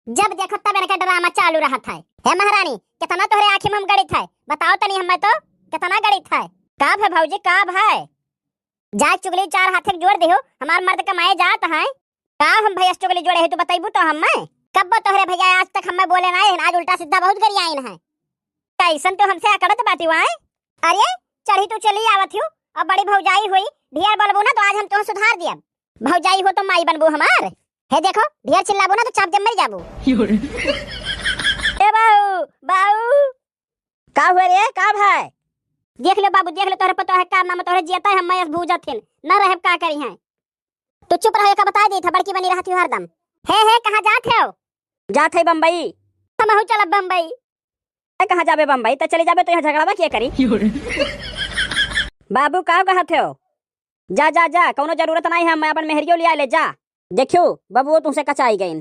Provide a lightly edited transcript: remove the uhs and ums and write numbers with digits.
जब देखो तब इनका ड्रामा चालू रहा था। हे महारानी कितना तोहरे आंखें में हम गड़ित है, बताओ तनी हमें तो कितना गड़ित है। काब है भौजी काब है, जा चुगली चार हाथे जोड़ दियो, हमार मर्द कमाए जात है। काब हम भैया चुगली जोड़े है तू बताइबू तो हमें कब तोहरे भैया आज तक हमें बोले ना, आज उल्टा सीधा बहुत करी आइन है। कैसन तो हमसे अकड़त बाती हुआ है। अरे चढ़ी तू चली आवत हूँ, अब बड़ी भौजाई हुई ढेर बोलबो ना तो आज हम तो सुधार दिया। भौजाई हो तो माई बनबो हमार। हे देखो ढेर चिल्लाबो ना तो चाप जम मर जाबो। ए बाऊ बाऊ का हुए रे, का भाई देख लो बाबू देख लो, तोहरे पतो है का नाम तोहरे जियता है हम मैं भूजथिन न रहब का करी है। तू चुप रहो का बता दी था, बड़की बनी रहती हरदम। हे कहां जात हो? जात है बम्बई। हम हो चलब बम्बई। कहाँ जाबे बम्बई तो चले जाबे तो यहाँ झगड़ावा क्या करी। बाबू का कहते हो, जा जा जा कोनो जरूरत नहीं है, मैं अपन मेहरियो लिया ले जा। देखियो बाबू तुमसे कचाई गई।